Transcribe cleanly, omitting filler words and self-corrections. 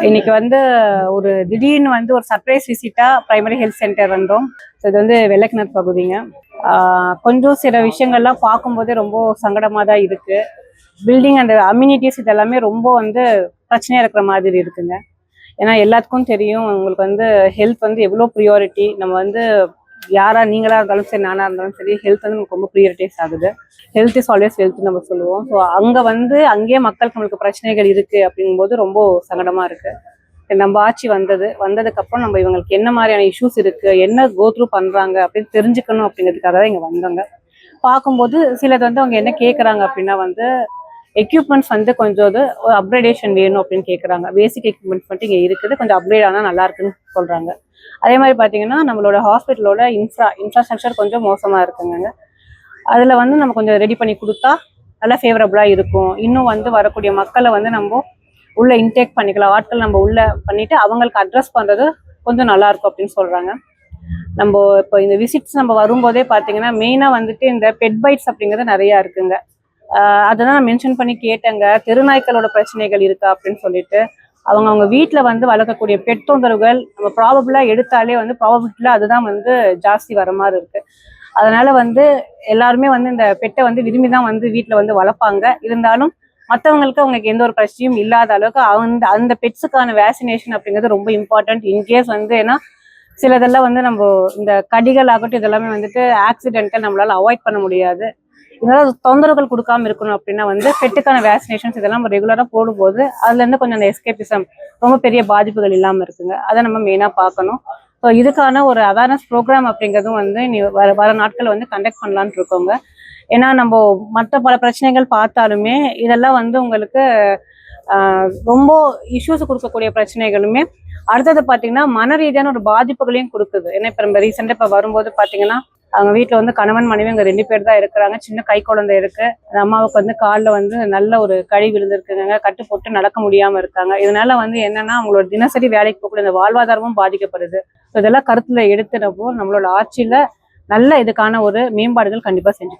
இன்னைக்கு வந்து ஒரு திடீர்னு வந்து ஒரு surprise Vista primary health centre வந்தோம். இது வந்து வெள்ளக்கிணர் பகுதிங்க. கொஞ்சம் சில விஷயங்கள்லாம் பார்க்கும்போதே ரொம்ப சங்கடமாக தான் இருக்கு. பில்டிங் அந்த அம்யூனிட்டிஸ் இதெல்லாமே ரொம்ப வந்து பிரச்சனையா இருக்கிற மாதிரி இருக்குங்க. ஏன்னா எல்லாத்துக்கும் தெரியும் உங்களுக்கு வந்து ஹெல்த் வந்து எவ்வளோ ப்ரியாரிட்டி. நம்ம வந்து நீங்களா இருந்தாலும் சரி, நானா இருந்தாலும் சரி, ஹெல்த் வந்து நமக்கு ரொம்ப ப்ரியாரிட்டிஸ் ஆகுது. ஹெல்த் இஸ் ஆல்வேஸ் ஹெல்த் நம்ம சொல்லுவோம். ஸோ அங்கேயே மக்களுக்கு நம்மளுக்கு பிரச்சனைகள் இருக்கு அப்படிங்கும்போது ரொம்ப சங்கடமா இருக்கு. நம்ம ஆட்சி வந்ததுக்கு அப்புறம் நம்ம இவங்களுக்கு என்ன மாதிரியான இஷ்யூஸ் இருக்கு, என்ன கோ த்ரூ பண்றாங்க அப்படின்னு தெரிஞ்சுக்கணும் அப்படிங்கிறதுக்காக தான் இங்க வந்தவங்க. பார்க்கும்போது சிலது வந்து அவங்க என்ன கேட்குறாங்க அப்படின்னா வந்து எக்யூப்மெண்ட்ஸ் வந்து கொஞ்சம் ஒரு அப்கிரேடேஷன் வேணும் அப்படின்னு கேட்குறாங்க. பேசிக் எக்யூப்மெண்ட்ஸ் மட்டும் இங்கே இருக்குது, கொஞ்சம் அப்கிரேட் ஆனால் நல்லா இருக்குன்னு சொல்றாங்க. அதே மாதிரி பார்த்தீங்கன்னா நம்மளோட ஹாஸ்பிட்டலோட இன்ஃப்ராஸ்ட்ரக்சர் கொஞ்சம் மோசமாக இருக்குங்க. அதில் வந்து நம்ம கொஞ்சம் ரெடி பண்ணி கொடுத்தா நல்லா ஃபேவரபுளாக இருக்கும். இன்னும் வந்து வரக்கூடிய மக்களை வந்து நம்ம உள்ள இன்டேக் பண்ணிக்கலாம், ஆட்கள் நம்ம உள்ள பண்ணிட்டு அவங்களுக்கு அட்ரஸ் பண்ணுறது கொஞ்சம் நல்லா இருக்கும் அப்படின்னு சொல்கிறாங்க. நம்ம இப்போ இந்த விசிட்ஸ் நம்ம வரும்போதே பார்த்தீங்கன்னா மெயினாக வந்துட்டு இந்த பெட் பைட்ஸ் அப்படிங்கிறது நிறையா இருக்குங்க. அததான் நான் மென்ஷன் பண்ணி கேட்டேங்க, தெருநாய்க்களோட பிரச்சனைகள் இருக்கா அப்படின்னு சொல்லிட்டு. அவங்க வீட்டில் வந்து வளர்க்கக்கூடிய பெட் தொந்தரவுகள் நம்ம ப்ராபபிளாக எடுத்தாலே வந்து ப்ராபபிலிட்டியில் அதுதான் வந்து ஜாஸ்தி வர மாதிரி இருக்கு. அதனால வந்து எல்லாருமே வந்து இந்த பெட்டை வந்து விரும்பி தான் வந்து வீட்டில் வந்து வளர்ப்பாங்க. இருந்தாலும் மற்றவங்களுக்கு அவங்களுக்கு எந்த ஒரு பிரச்சனையும் இல்லாத அளவுக்கு அந்த பெட்ஸுக்கான வேக்சினேஷன் அப்படிங்கிறது ரொம்ப இம்பார்ட்டன்ட். இன்கேஸ் வந்து ஏன்னா சிலதெல்லாம் வந்து நம்ம இந்த கடிகள் ஆகட்டும் இதெல்லாமே வந்துட்டு ஆக்சிடென்ட்டை நம்மளால அவாய்ட் பண்ண முடியாது. இதனால தொந்தரவுகள் கொடுக்காம இருக்கணும் அப்படின்னா வந்து பெட்டுக்கான வேக்சினேஷன்ஸ் இதெல்லாம் நம்ம ரெகுலராக போடும்போது அதுல இருந்து கொஞ்சம் அந்த எஸ்கேபிசம் ரொம்ப பெரிய பாதிப்புகள் இல்லாமல் இருக்குங்க. அதை நம்ம மெயினாக பார்க்கணும். ஸோ இதுக்கான ஒரு அவேர்னஸ் ப்ரோக்ராம் அப்படிங்கிறதும் வந்து வர நாட்கள் வந்து கண்டக்ட் பண்ணலான்னு இருக்கோங்க. ஏன்னா நம்ம மற்ற பல பிரச்சனைகள் பார்த்தாலுமே இதெல்லாம் வந்து உங்களுக்கு ரொம்ப இஷ்யூஸ் கொடுக்கக்கூடிய பிரச்சனைகளுமே அடுத்தது பார்த்தீங்கன்னா மன ரீதியான ஒரு பாதிப்புகளையும் கொடுக்குது. ஏன்னா இப்போ நம்ம ரீசெண்டாக இப்போ வரும்போது பார்த்தீங்கன்னா அவங்க வீட்டில் வந்து கணவன் மனைவி அங்கே 2 பேர் தான் இருக்கிறாங்க. சின்ன கை குழந்தை இருக்கு. அந்த அம்மாவுக்கு வந்து காலில் வந்து நல்ல ஒரு கழி விழுந்திருக்குங்க, கட்டு போட்டு நடக்க முடியாமல் இருக்காங்க. இதனால வந்து என்னன்னா அவங்களோட தினசரி வேலைக்கு போகக்கூடிய இந்த வாழ்வாதாரமும் பாதிக்கப்படுது. இதெல்லாம் கருத்துல எடுத்துனப்போ நம்மளோட ஆட்சியில நல்ல இதுக்கான ஒரு மேம்பாடுகள் கண்டிப்பாக செஞ்சு